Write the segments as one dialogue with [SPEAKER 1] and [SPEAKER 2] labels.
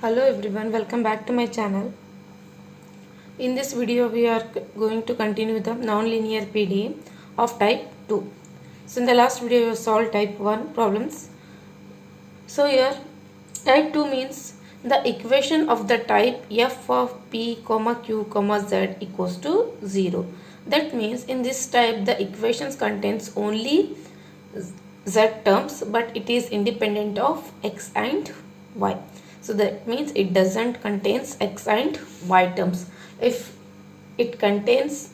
[SPEAKER 1] Hello everyone, welcome back to my channel. In this video we are going to continue the non-linear PDE of type 2. So in the last video we solved type 1 problems. So here type 2 means the equation of the type f of p, q, z equals to 0. That means in this type the equations contains only z terms but it is independent of x and y. So that means it doesn't contains x and y terms. If it contains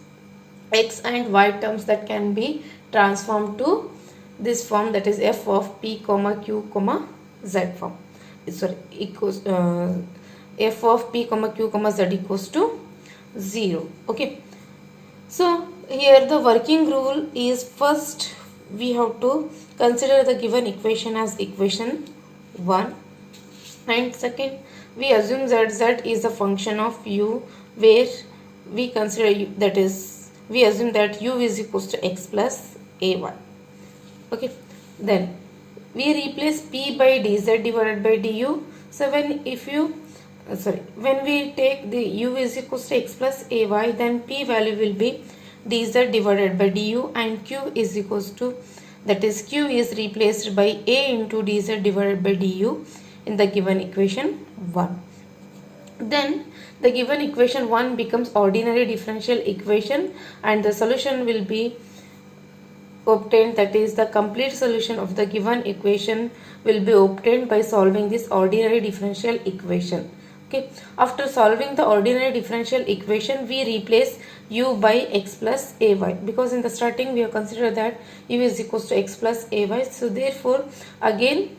[SPEAKER 1] x and y terms, that can be transformed to this form, that is f of p, q, z form. Sorry, equals f of p, q, z equals to 0. Okay. So here the working rule is, first we have to consider the given equation as equation 1. And second, we assume that z is a function of u, where we consider u, that is we assume that u is equals to x plus ay. Okay, then we replace p by dz divided by du. So when we take the u is equals to x plus ay, then p value will be dz divided by du, and q is equals to, that is q is replaced by a into dz divided by du in the given equation 1. Then the given equation 1 becomes ordinary differential equation, and the solution will be obtained, that is the complete solution of the given equation will be obtained by solving this ordinary differential equation. Okay, after solving the ordinary differential equation, we replace u by x plus ay, because in the starting we have considered that u is equals to x plus ay. So therefore again,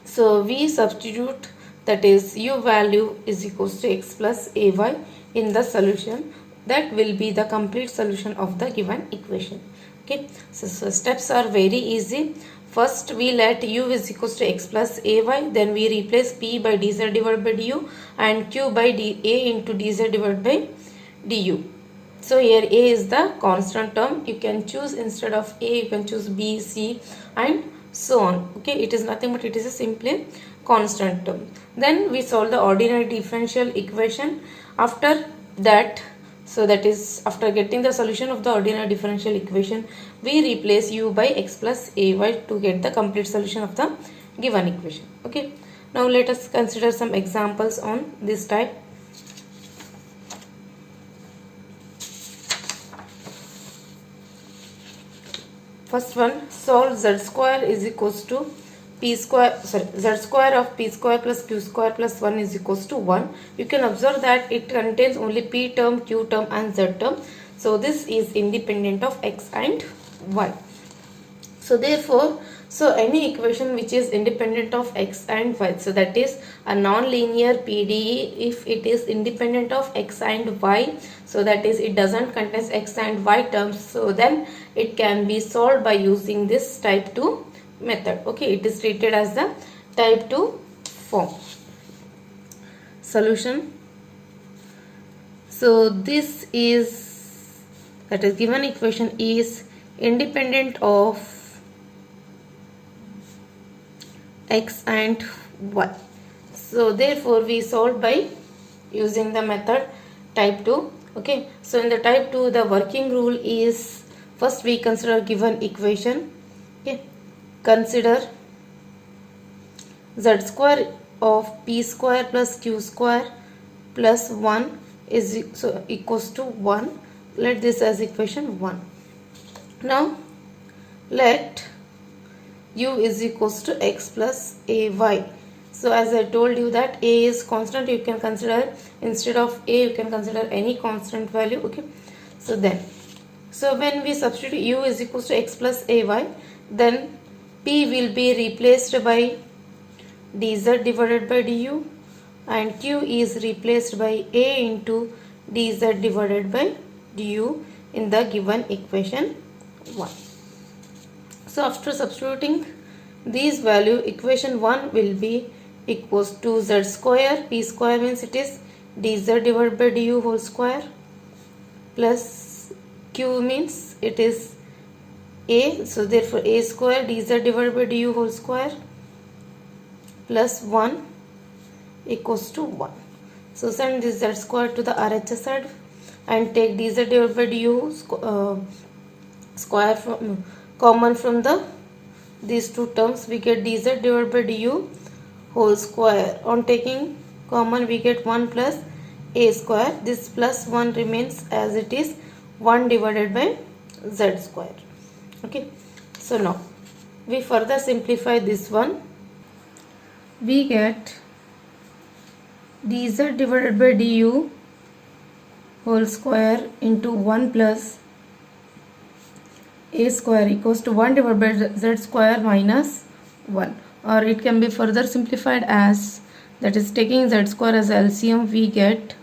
[SPEAKER 1] so we substitute, that is u value is equals to x plus ay in the solution. That will be the complete solution of the given equation. Okay, so steps are very easy. First we let u is equals to x plus ay, then we replace p by dz divided by du and q by a into dz divided by du. So here a is the constant term. You can choose, instead of a you can choose b, c and so on. Okay, it is nothing but it is a simply constant term. Then we solve the ordinary differential equation. After that, so that is after getting the solution of the ordinary differential equation, we replace u by x plus ay to get the complete solution of the given equation. Okay, now let us consider some examples on this type. First one, solve z square is equals to z square of p square plus q square plus 1 is equals to 1. You can observe that it contains only p term, q term and z term. So this is independent of x and y. So therefore, so any equation which is independent of x and y, so that is a non-linear PDE if it is independent of x and y, so that is it doesn't contain x and y terms, so then it can be solved by using this type 2 method. Okay, it is treated as the type 2 form. Solution. So this is, that is given equation is independent of x and y. So therefore we solve by using the method type 2. Okay, so in the type 2 the working rule is, first we consider given equation. Okay, consider z square of p square plus q square plus 1 is so equals to 1. Let this as equation 1. Now let u is equals to x plus ay. So as I told you that a is constant, you can consider, instead of a you can consider any constant value. Okay, so then, so when we substitute u is equals to x plus ay, then p will be replaced by dz divided by du and q is replaced by a into dz divided by du in the given equation 1. So after substituting these value, equation 1 will be equals to z square, p square means it is dz divided by du whole square, plus q means it is a, so therefore a square dz divided by du whole square plus 1 equals to 1. So send this z square to the RHS side and take dz divided by du square from common from the these two terms. We get dz divided by du whole square. On taking common we get 1 plus a square. This plus 1 remains as it is, 1 divided by z square. Okay, so now we further simplify this one. We get dz divided by du whole square into 1 plus a square equals to 1 divided by z square minus 1, or it can be further simplified as, that is taking z square as LCM, we get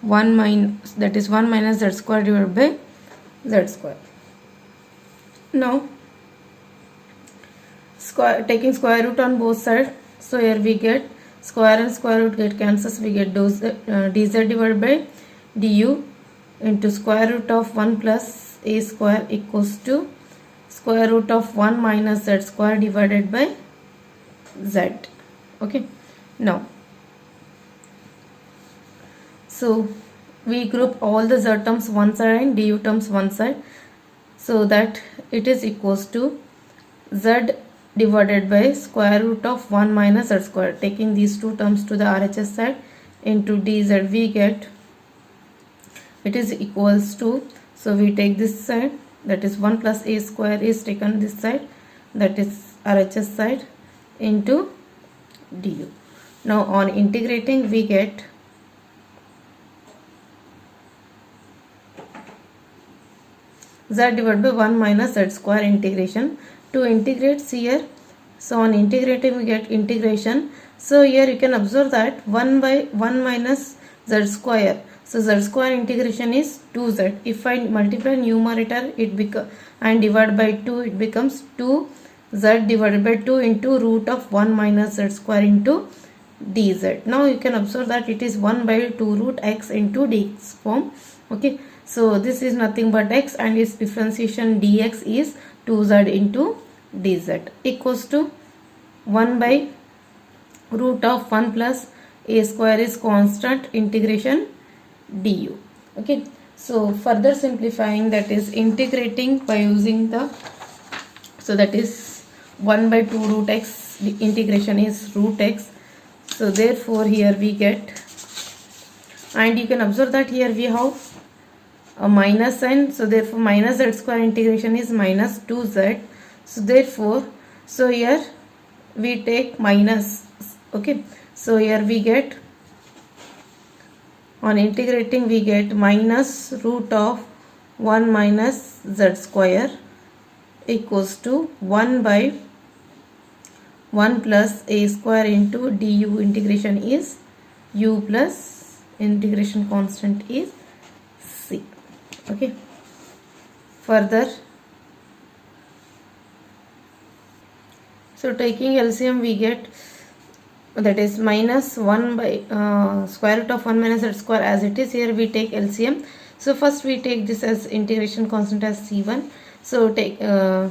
[SPEAKER 1] 1 minus, that is 1 minus z square divided by z square. Now taking square root on both sides, so here we get square and square root get cancels, we get dz divided by du into square root of 1 plus a square equals to square root of 1 minus z square divided by z. Okay, now so we group all the z terms one side and du terms one side, so that it is equals to z divided by square root of 1 minus z square. Taking these two terms to the RHS side into dz, we get it is equals to, so we take this side, that is 1 plus a square is taken this side, that is RHS side, into du. Now on integrating we get z divided by 1 minus z square integration. To integrate here, so on integrating we get integration. So here you can observe that 1 by 1 minus z square, so z square integration is 2z. If I multiply numerator and divide by 2, it becomes 2z divided by 2 into root of 1 minus z square into dz. Now you can observe that it is 1 by 2 root x into dx form. Okay, so this is nothing but x and its differentiation dx is 2z into dz equals to 1 by root of 1 plus a square is constant integration du. Okay, so further simplifying, that is integrating by using the, so that is 1 by 2 root x, the integration is root x, so therefore here we get, and you can observe that here we have a minus sign, so therefore minus z square integration is minus 2z, so therefore, so here we take minus. Okay, so here we get, on integrating we get minus root of 1 minus z square equals to 1 by 1 plus a square into du. Integration is u plus integration constant is c. Okay, further, so taking LCM we get, that is minus 1 by square root of 1 minus z square as it is. Here we take LCM, so first we take this as integration constant as c1, so taking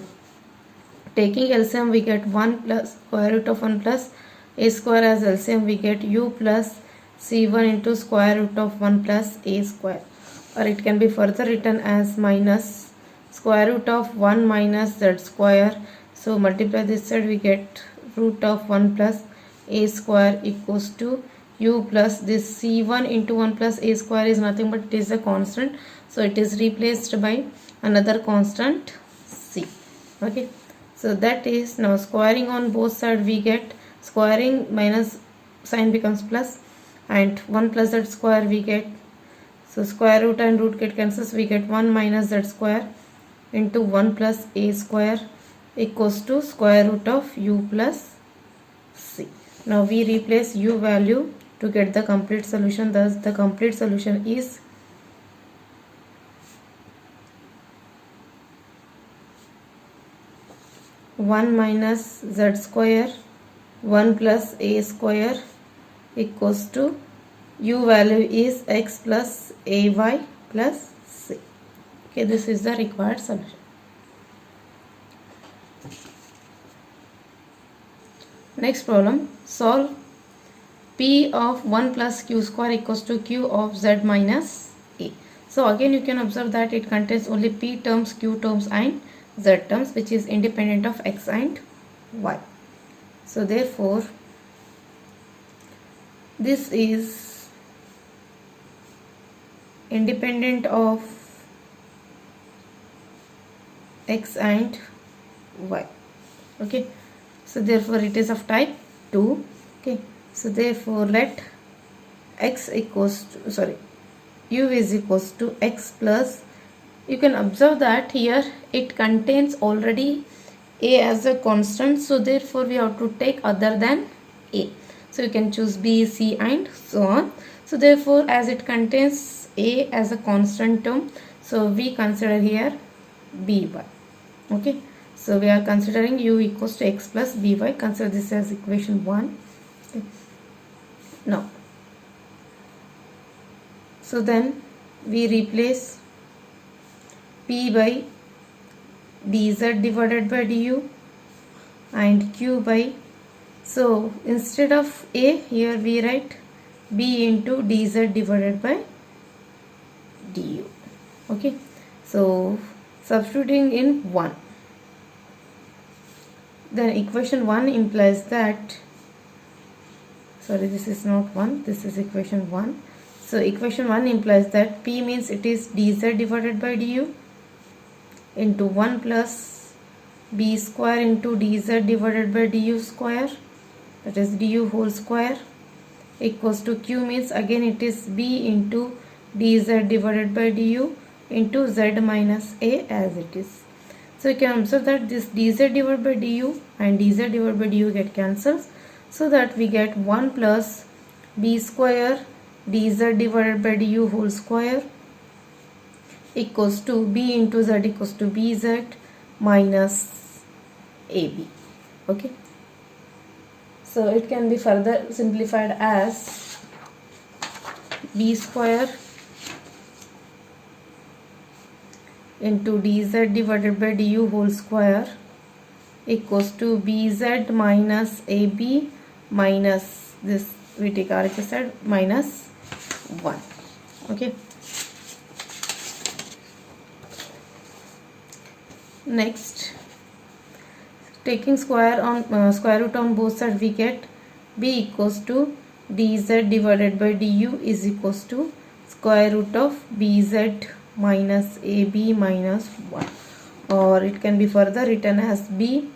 [SPEAKER 1] LCM we get 1 plus square root of 1 plus a square as LCM, we get u plus c1 into square root of 1 plus a square, or it can be further written as minus square root of 1 minus z square, so multiply this side we get root of 1 plus a square equals to u plus this c1 into 1 plus a square is nothing but it is a constant, so it is replaced by another constant c. Okay, so that is, now squaring on both sides we get, squaring minus sign becomes plus, and 1 plus z square we get, so square root and root get cancels, we get 1 minus z square into 1 plus a square equals to square root of u plus c. Now we replace u value to get the complete solution, thus the complete solution is (1 minus z square 1 plus a square) equals to u value is x plus ay plus c. Okay, this is the required solution. Next problem, solve P of 1 plus q square equals to q of z minus a. So again you can observe that it contains only p terms, q terms and z terms, which is independent of x and y. So therefore this is independent of x and y. Okay, so therefore it is of type 2. Okay, so therefore let x equals to, u is equals to x plus, you can observe that here it contains already a as a constant, so therefore we have to take other than a. So you can choose b, c and so on. So therefore as it contains a as a constant term, so we consider here by. Okay, so we are considering u equals to x plus by. Consider this as equation 1. Okay. Now, so then we replace p by dz divided by du and q by, so instead of a here we write b into dz divided by du. Okay, so substituting in 1, then equation 1 implies that, this is not 1, this is equation 1. So equation 1 implies that p means it is dz divided by du into 1 plus b square into dz divided by du square, that is du whole square, equals to q means again it is b into dz divided by du into z minus a as it is. So you can observe that this dz divided by du and dz divided by du get cancelled, so that we get 1 plus b square dz divided by du whole square equals to b into z equals to bz minus ab. Okay, so it can be further simplified as b square into dz divided by du whole square equals to bz minus ab minus this, we take RHS side, minus 1. Okay, next taking square root on both sides, we get b equals to dz divided by du is equals to square root of bz minus ab minus 1, or it can be further written as b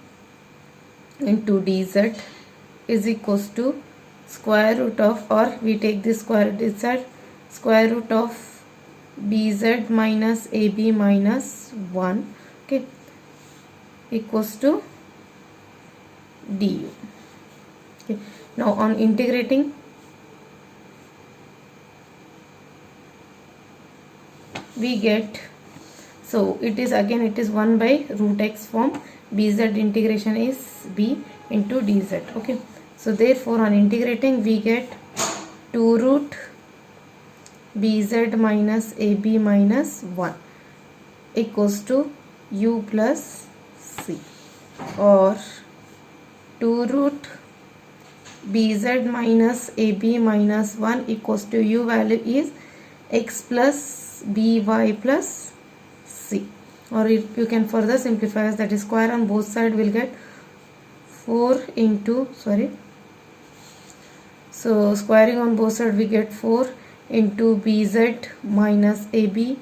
[SPEAKER 1] into dz is equals to square root of, or we take this square root inside, square root of bz minus ab minus 1, okay, equals to du. Okay, now on integrating, we get, so it is again it is 1 by root x form, bz integration is b into dz. Okay, so therefore on integrating we get 2 root bz minus ab minus 1 equals to u plus c, or 2 root bz minus ab minus 1 equals to u value is x plus by plus c, or you can further simplify as, that is square on both sides will get 4 into, so squaring on both sides we get 4 into bz minus ab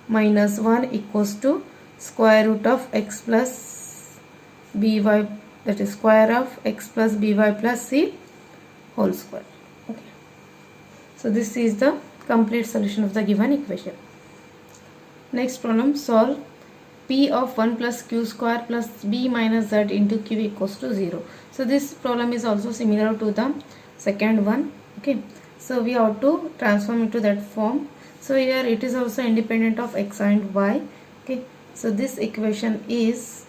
[SPEAKER 1] minus 1 equals to square root of x plus by, that is square of x plus by plus c whole square. Okay, so this is the complete solution of the given equation. Next problem, solve p of 1 plus q square plus b minus z into q equals to 0. So this problem is also similar to the second one. Okay, so we have to transform into that form. So here it is also independent of x and y. Okay, so this equation is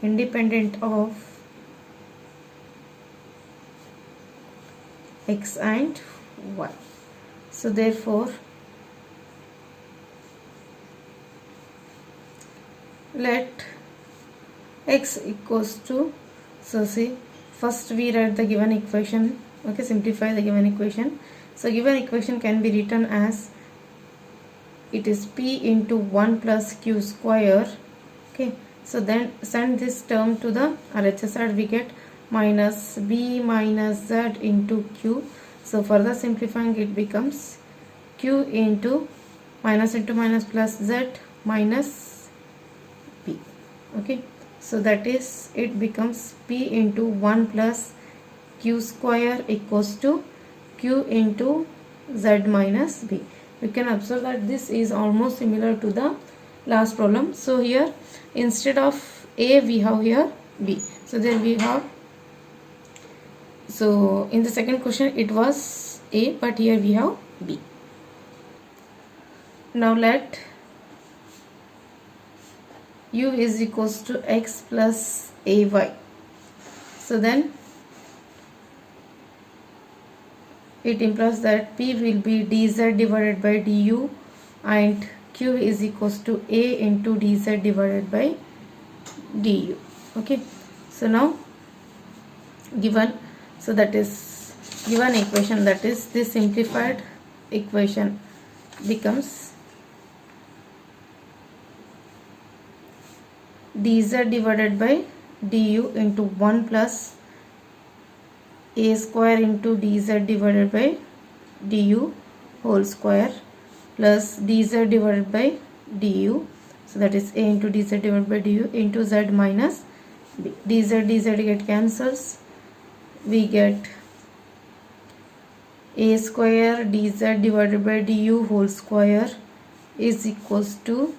[SPEAKER 1] independent of x and y. So therefore let x equals to, so see first we write the given equation. Okay, simplify the given equation. So given equation can be written as, it is p into 1 plus q square. Okay, so then send this term to the RHS side, we get minus b minus z into q. So further simplifying, it becomes q into minus plus z minus p. Okay, so that is, it becomes p into 1 plus q square equals to q into z minus b. You can observe that this is almost similar to the last problem. So here instead of a we have here b. So there we have, so in the second question it was a, but here we have b. Now let u is equals to x plus ay. So then it implies that p will be dz divided by du and q is equals to a into dz divided by du. Okay, so now given, so that is given equation, that is this simplified equation becomes dz divided by du into 1 plus a square into dz divided by du whole square plus dz divided by du. So that is a into dz divided by du into z minus b. dz get cancels. We get a square dz divided by du whole square is equals to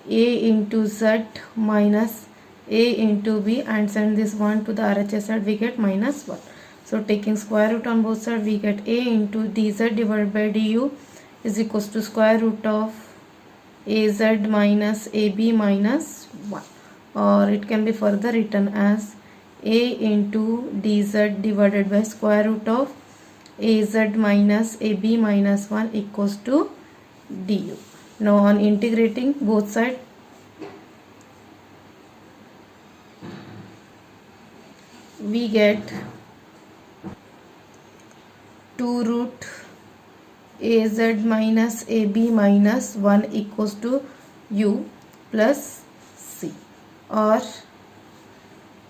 [SPEAKER 1] a into z minus a into b, and send this 1 to the RHS side, we get minus 1. So taking square root on both sides, we get a into dz divided by du is equals to square root of az minus ab minus 1, or it can be further written as a into dz divided by square root of az minus ab minus 1 equals to du. Now on integrating both sides, we get 2 root az minus ab minus 1 equals to u plus c, or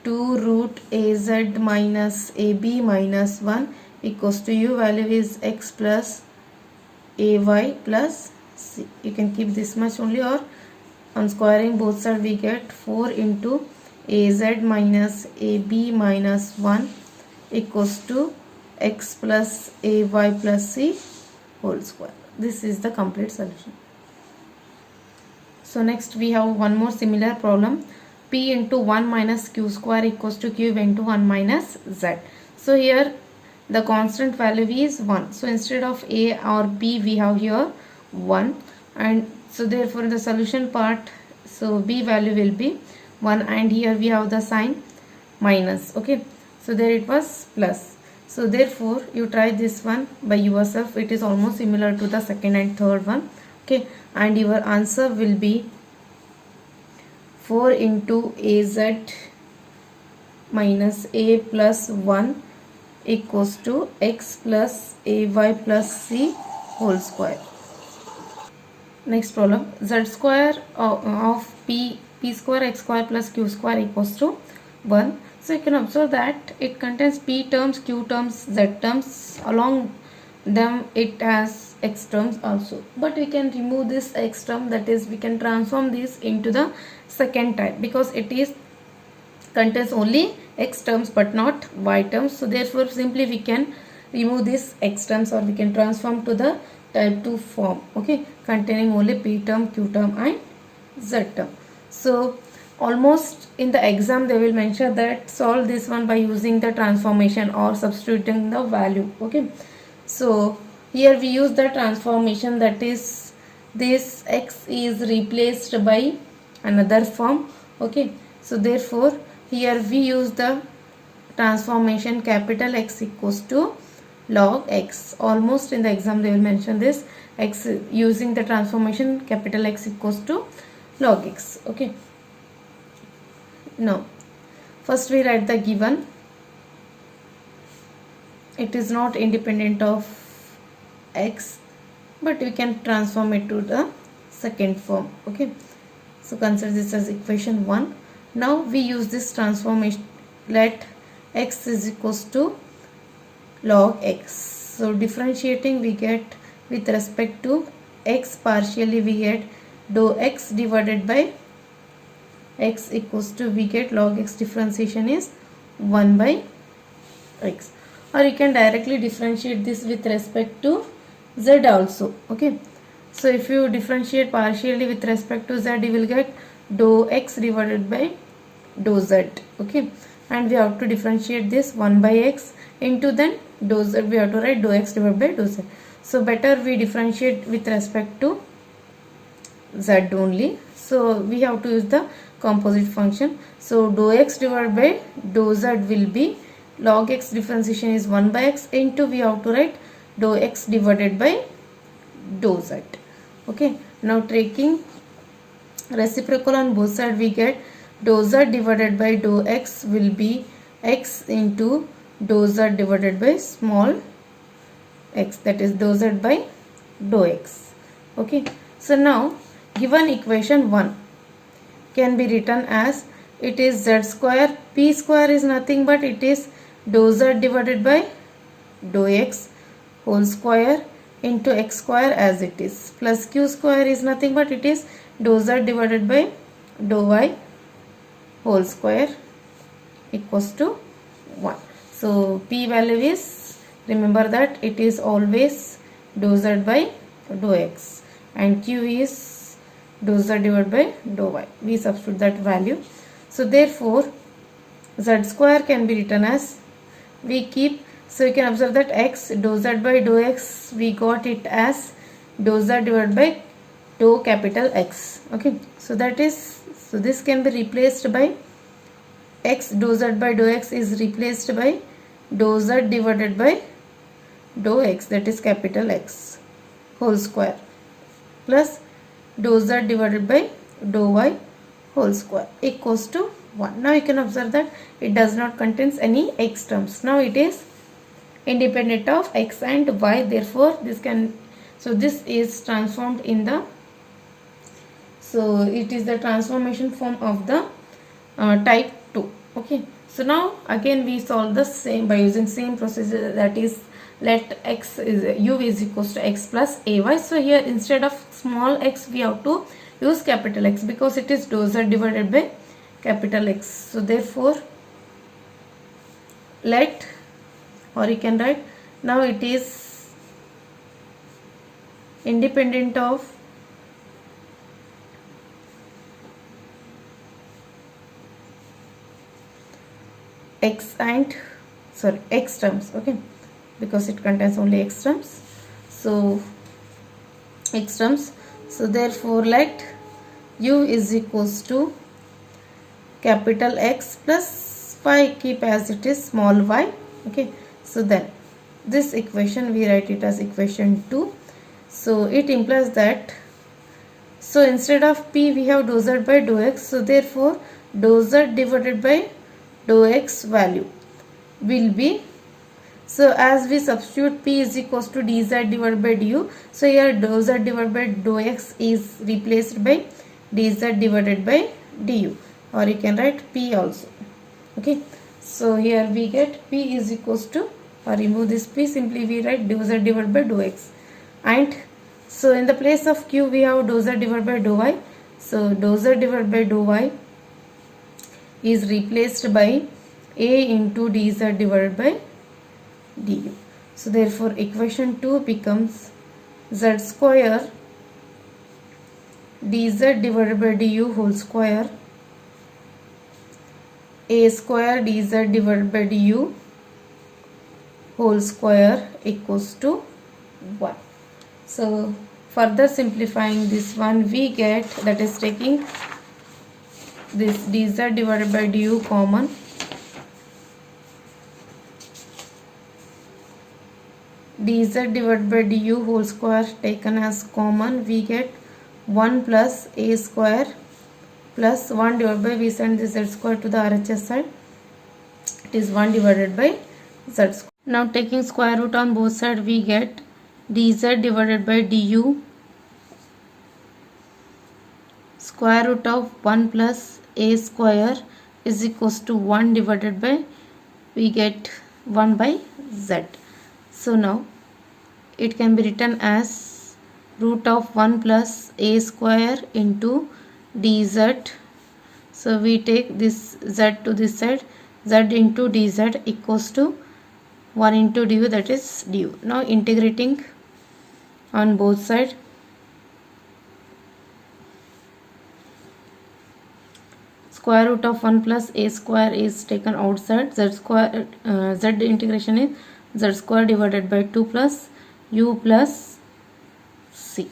[SPEAKER 1] 2 root az minus ab minus 1 equals to u value is x plus ay plus c. You can keep this much only, or on squaring both sides we get 4 into az minus ab minus 1 equals to x plus ay plus c whole square. This is the complete solution. So next we have one more similar problem. P into 1 minus q square equals to q into 1 minus z. So here the constant value is 1. So instead of a or b we have here 1, and so therefore in the solution part, so b value will be 1, and here we have the sign minus. Okay, so there it was plus. So therefore you try this one by yourself, it is almost similar to the second and third one. Okay, and your answer will be 4 into az minus a plus 1 equals to x plus ay plus c whole square. Next problem, z square of p square x square plus q square equals to 1. So you can observe that it contains p terms, q terms, z terms, along them it has x terms also, but we can remove this x term, that is we can transform this into the second type, because it is contains only x terms but not y terms. So therefore simply we can remove this x terms, or we can transform to the type 2 form, okay, containing only p term, q term and z term. So almost in the exam they will mention that solve this one by using the transformation or substituting the value. Okay, so here we use the transformation, that is this x is replaced by another form. Okay, so therefore here we use the transformation capital X equals to log x. Almost in the exam they will mention this, x using the transformation capital X equals to log x. Okay, now first we write the given. it is not independent of x, but we can transform it to the second form. Okay, so consider this as equation 1. Now we use this transformation. Let x is equals to log x. So differentiating, we get with respect to x partially, we get dou x divided by x equals to, we get log x differentiation is 1 by x. Or you can directly differentiate this with respect to z also. Okay, so if you differentiate partially with respect to z, you will get dou x divided by dou z. Okay, and we have to differentiate this 1 by x into then dou z, we have to write dou x divided by dou z. So better we differentiate with respect to z only. So we have to use the composite function. So dou x divided by dou z will be, log x differentiation is 1 by x into, we have to write dou x divided by dou z. Okay, now taking reciprocal on both sides, we get dou z divided by dou x will be x into dou z divided by small x, that is dou z by dou x. Okay, so now given equation 1 can be written as, it is z square, p square is nothing but it is dou z divided by dou x whole square into x square as it is, plus q square is nothing but it is dou z divided by dou y whole square equals to 1. So p value is, remember that it is always dou z by dou x and q is dou z divided by dou y. We substitute that value. So therefore z square can be written as, we keep, so you can observe that x dou z by dou x, we got it as dou z divided by dou capital X. Okay, so that is, so this can be replaced by x dou z by dou x is replaced by dou z divided by dou x, that is capital X whole square, plus dou z divided by dou y whole square equals to 1. Now you can observe that it does not contains any x terms. Now it is independent of x and y, therefore this can, so this is transformed in the, so it is the transformation form of the type 2. Okay, so now again we solve the same by using same procedure, that is let x is, u is equals to x plus ay. So here instead of small x we have to use capital X because it is dou z divided by capital X. So therefore let, or you can write, now it is independent of x and, sorry, x terms. Okay, because it contains only x terms, so x terms. So therefore let u is equals to capital X plus y, keep as it is small y. Okay, so then this equation we write it as equation 2. So it implies that, so instead of p we have dou z by dou x, so therefore dou z divided by dou x value will be, so as we substitute p is equals to dz divided by du, so here dou z divided by dou x is replaced by dz divided by du, or you can write p also. Okay, so here we get p is equals to, or remove this p, simply we write dou z divided by dou x, and so in the place of q we have dou z divided by dou y, so dou z divided by dou y is replaced by a into dz divided by du. So therefore equation 2 becomes z square dz divided by du whole square a square dz divided by du whole square equals to 1. So further simplifying this one, we get, that is taking this dz divided by du common, dz divided by du whole square taken as common, we get 1 plus a square plus 1 divided by, we send the z square to the RHS side, it is 1 divided by z square. Now taking square root on both sides, we get dz divided by du square root of 1 plus a square is equals to 1 divided by, we get 1 by z. So now it can be written as root of 1 plus a square into dz. So we take this z to this side, z into dz equals to 1 into du, that is du. Now integrating on both sides, square root of 1 plus a square is taken outside, z square z integration is z square divided by 2 plus u plus c,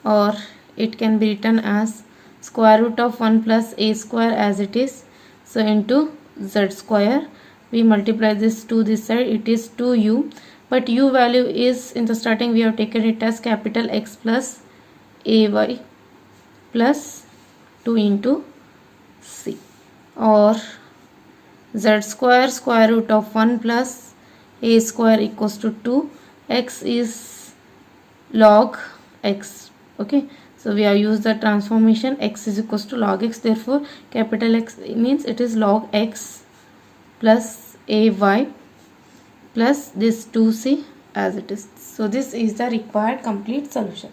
[SPEAKER 1] or it can be written as square root of 1 plus a square as it is, so into z square. We multiply this to this side, it is 2u, but u value is, in the starting we have taken it as capital X plus ay plus 2 into c, or z square square root of 1 plus a square equals to 2, x is log x. Okay, so we have used the transformation, x is equals to log x, therefore capital X means it is log x plus ay plus this 2c as it is. So this is the required complete solution.